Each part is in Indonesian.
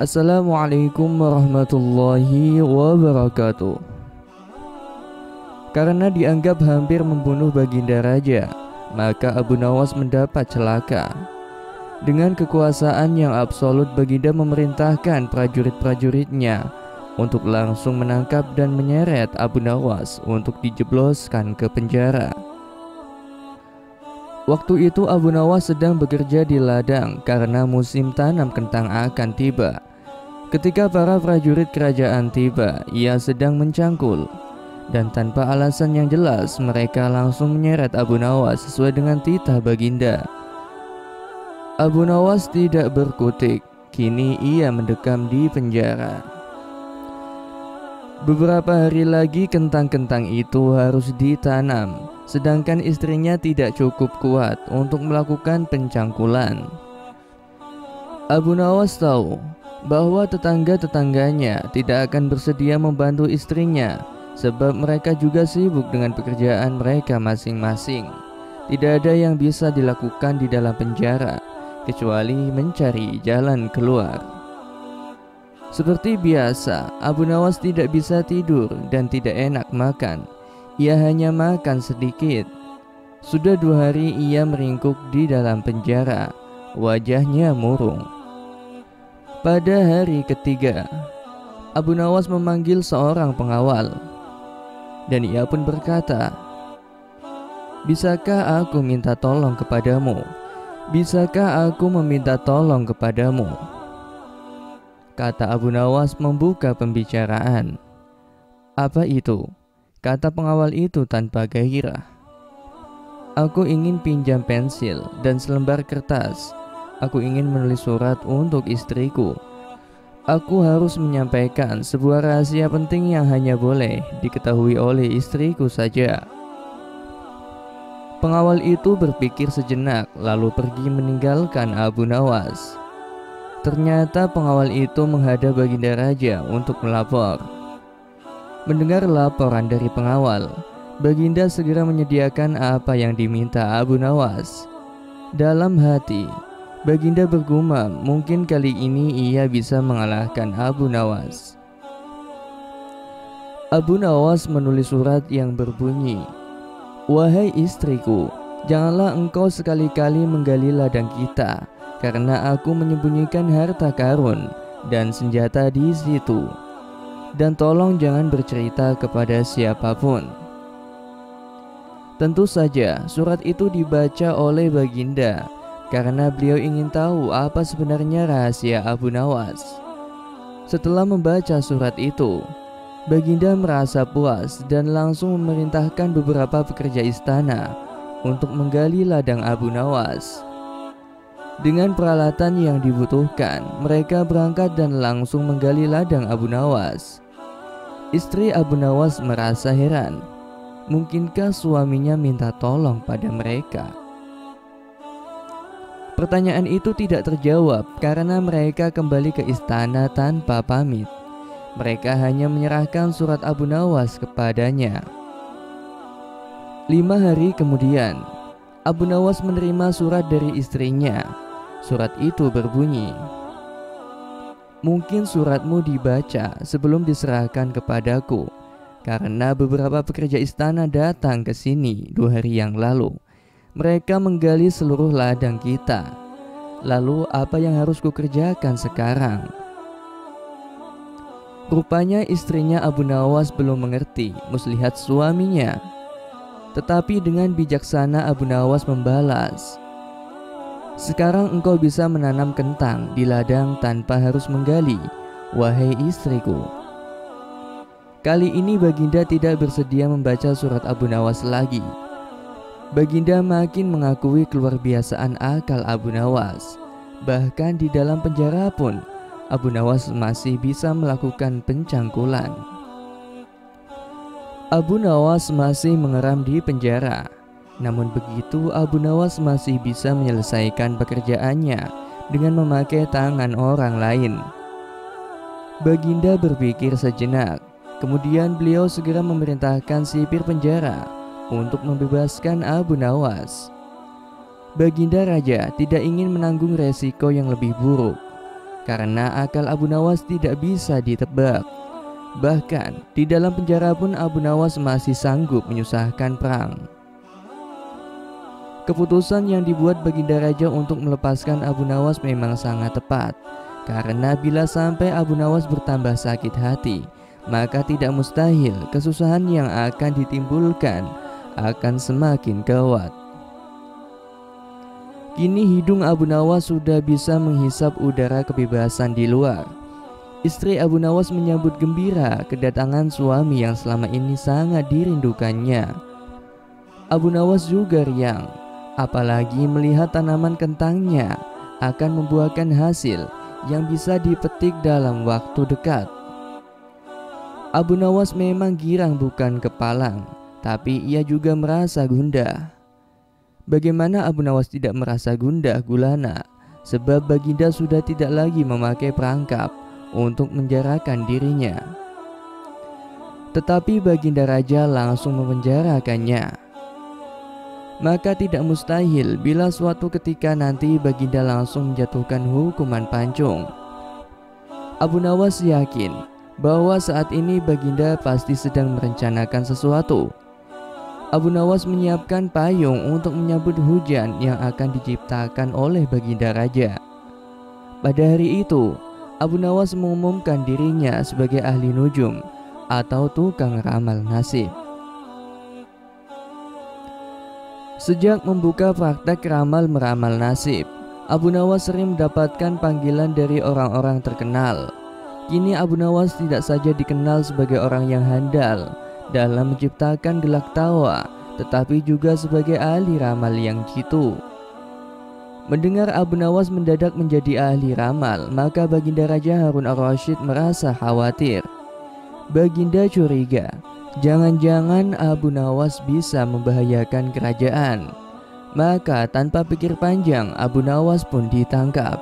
Assalamualaikum warahmatullahi wabarakatuh. Karena dianggap hampir membunuh Baginda Raja, maka Abu Nawas mendapat celaka. Dengan kekuasaan yang absolut, Baginda memerintahkan prajurit-prajuritnya untuk langsung menangkap dan menyeret Abu Nawas untuk dijebloskan ke penjara. Waktu itu Abu Nawas sedang bekerja di ladang karena musim tanam kentang akan tiba. Ketika para prajurit kerajaan tiba, ia sedang mencangkul, dan tanpa alasan yang jelas mereka langsung menyeret Abu Nawas sesuai dengan titah Baginda. Abu Nawas tidak berkutik, kini ia mendekam di penjara. Beberapa hari lagi kentang-kentang itu harus ditanam, sedangkan istrinya tidak cukup kuat untuk melakukan pencangkulan. Abu Nawas tahu bahwa tetangga-tetangganya tidak akan bersedia membantu istrinya, sebab mereka juga sibuk dengan pekerjaan mereka masing-masing. Tidak ada yang bisa dilakukan di dalam penjara kecuali mencari jalan keluar. Seperti biasa, Abu Nawas tidak bisa tidur dan tidak enak makan. Ia hanya makan sedikit. Sudah 2 hari ia meringkuk di dalam penjara, wajahnya murung. Pada hari ketiga, Abu Nawas memanggil seorang pengawal, dan ia pun berkata, "Bisakah aku minta tolong kepadamu? Bisakah aku meminta tolong kepadamu?" Kata Abu Nawas membuka pembicaraan. "Apa itu?" kata pengawal itu tanpa gairah. "Aku ingin pinjam pensil dan selembar kertas. Aku ingin menulis surat untuk istriku. Aku harus menyampaikan sebuah rahasia penting yang hanya boleh diketahui oleh istriku saja." Pengawal itu berpikir sejenak lalu pergi meninggalkan Abu Nawas. Ternyata pengawal itu menghadap Baginda Raja untuk melapor. Mendengar laporan dari pengawal, Baginda segera menyediakan apa yang diminta Abu Nawas. Dalam hati, Baginda bergumam, mungkin kali ini ia bisa mengalahkan Abu Nawas. Abu Nawas menulis surat yang berbunyi, "Wahai istriku, janganlah engkau sekali-kali menggali ladang kita, karena aku menyembunyikan harta karun dan senjata di situ. Dan tolong jangan bercerita kepada siapapun." Tentu saja surat itu dibaca oleh Baginda karena beliau ingin tahu apa sebenarnya rahasia Abu Nawas. Setelah membaca surat itu, Baginda merasa puas dan langsung memerintahkan beberapa pekerja istana untuk menggali ladang Abu Nawas. Dengan peralatan yang dibutuhkan, mereka berangkat dan langsung menggali ladang Abu Nawas. Istri Abu Nawas merasa heran, mungkinkah suaminya minta tolong pada mereka? Pertanyaan itu tidak terjawab karena mereka kembali ke istana tanpa pamit. Mereka hanya menyerahkan surat Abu Nawas kepadanya. 5 hari kemudian, Abu Nawas menerima surat dari istrinya. Surat itu berbunyi, "Mungkin suratmu dibaca sebelum diserahkan kepadaku, karena beberapa pekerja istana datang ke sini 2 hari yang lalu. Mereka menggali seluruh ladang kita. Lalu apa yang harus kukerjakan sekarang?" Rupanya istrinya Abu Nawas belum mengerti muslihat suaminya. Tetapi dengan bijaksana Abu Nawas membalas, "Sekarang engkau bisa menanam kentang di ladang tanpa harus menggali, wahai istriku." Kali ini Baginda tidak bersedia membaca surat Abu Nawas lagi. Baginda makin mengakui keluar biasaan akal Abu Nawas. Bahkan di dalam penjara pun Abu Nawas masih bisa melakukan pencangkulan. Abu Nawas masih mengeram di penjara. Namun begitu Abu Nawas masih bisa menyelesaikan pekerjaannya dengan memakai tangan orang lain. Baginda berpikir sejenak. Kemudian beliau segera memerintahkan sipir penjara untuk membebaskan Abu Nawas. Baginda Raja tidak ingin menanggung resiko yang lebih buruk. karena akal Abu Nawas tidak bisa ditebak. Bahkan di dalam penjara pun Abu Nawas masih sanggup menyusahkan perang. Keputusan yang dibuat Baginda Raja untuk melepaskan Abu Nawas memang sangat tepat, karena bila sampai Abu Nawas bertambah sakit hati, maka tidak mustahil kesusahan yang akan ditimbulkan akan semakin gawat. Kini hidung Abu Nawas sudah bisa menghisap udara kebebasan di luar. Istri Abu Nawas menyambut gembira kedatangan suami yang selama ini sangat dirindukannya. Abu Nawas juga riang, apalagi melihat tanaman kentangnya akan membuahkan hasil yang bisa dipetik dalam waktu dekat. Abu Nawas memang girang bukan kepalang, tapi ia juga merasa gundah. Bagaimana Abu Nawas tidak merasa gundah gulana, sebab Baginda sudah tidak lagi memakai perangkap untuk menjarakan dirinya. Tetapi Baginda Raja langsung memenjarakannya. Maka tidak mustahil bila suatu ketika nanti Baginda langsung menjatuhkan hukuman pancung. Abu Nawas yakin bahwa saat ini Baginda pasti sedang merencanakan sesuatu. Abu Nawas menyiapkan payung untuk menyambut hujan yang akan diciptakan oleh Baginda Raja. Pada hari itu, Abu Nawas mengumumkan dirinya sebagai ahli nujum atau tukang ramal nasib. Sejak membuka praktek ramal meramal nasib, Abu Nawas sering mendapatkan panggilan dari orang-orang terkenal. Kini Abu Nawas tidak saja dikenal sebagai orang yang handal dalam menciptakan gelak tawa, tetapi juga sebagai ahli ramal yang jitu. Mendengar Abu Nawas mendadak menjadi ahli ramal, maka Baginda Raja Harun ar-Rasyid merasa khawatir. Baginda curiga, jangan-jangan Abu Nawas bisa membahayakan kerajaan. Maka tanpa pikir panjang, Abu Nawas pun ditangkap.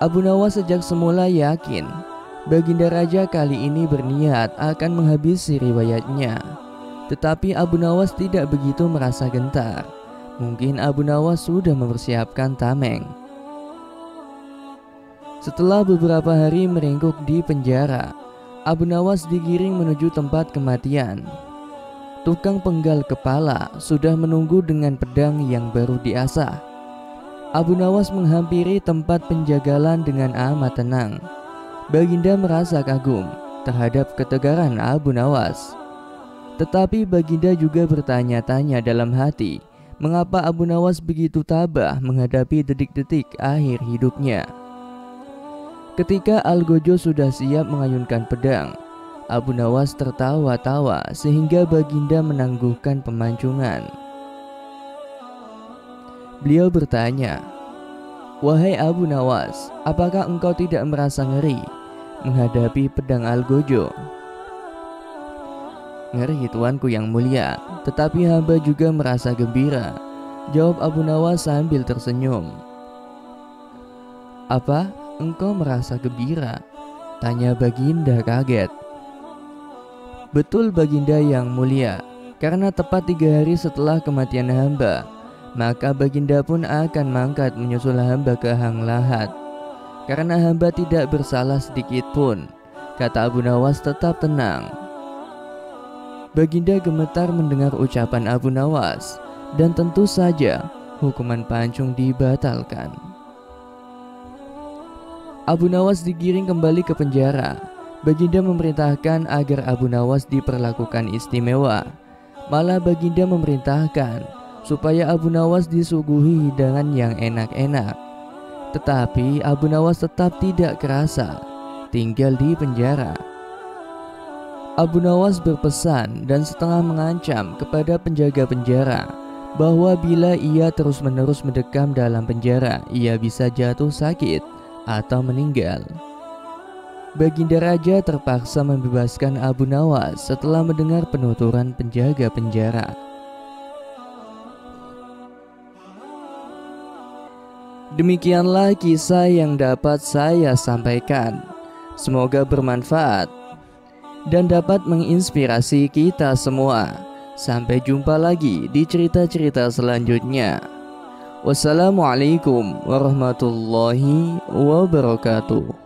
Abu Nawas sejak semula yakin Baginda Raja kali ini berniat akan menghabisi riwayatnya. Tetapi Abu Nawas tidak begitu merasa gentar. Mungkin Abu Nawas sudah mempersiapkan tameng. Setelah beberapa hari meringkuk di penjara, Abu Nawas digiring menuju tempat kematian. Tukang penggal kepala sudah menunggu dengan pedang yang baru diasah. Abu Nawas menghampiri tempat penjagalan dengan amat tenang. Baginda merasa kagum terhadap ketegaran Abu Nawas. Tetapi Baginda juga bertanya-tanya dalam hati, mengapa Abu Nawas begitu tabah menghadapi detik-detik akhir hidupnya. Ketika Algojo sudah siap mengayunkan pedang, Abu Nawas tertawa-tawa sehingga Baginda menangguhkan pemancungan. Beliau bertanya, "Wahai Abu Nawas, apakah engkau tidak merasa ngeri menghadapi pedang Algojo?" "Ngeri tuanku yang mulia, tetapi hamba juga merasa gembira," jawab Abu Nawas sambil tersenyum. "Apa, engkau merasa gembira?" tanya Baginda kaget. "Betul Baginda yang mulia, karena tepat 3 hari setelah kematian hamba, maka Baginda pun akan mangkat menyusul hamba ke Hang Lahat. Karena hamba tidak bersalah sedikit pun," kata Abu Nawas tetap tenang. Baginda gemetar mendengar ucapan Abu Nawas, dan tentu saja hukuman pancung dibatalkan. Abu Nawas digiring kembali ke penjara. Baginda memerintahkan agar Abu Nawas diperlakukan istimewa. Malah Baginda memerintahkan supaya Abu Nawas disuguhi hidangan yang enak-enak. Tetapi Abu Nawas tetap tidak kerasa tinggal di penjara. Abu Nawas berpesan dan setengah mengancam kepada penjaga penjara bahwa bila ia terus-menerus mendekam dalam penjara, ia bisa jatuh sakit atau meninggal. Baginda Raja terpaksa membebaskan Abu Nawas setelah mendengar penuturan penjaga penjara. Demikianlah kisah yang dapat saya sampaikan. Semoga bermanfaat dan dapat menginspirasi kita semua. Sampai jumpa lagi di cerita-cerita selanjutnya. Wassalamualaikum warahmatullahi wabarakatuh.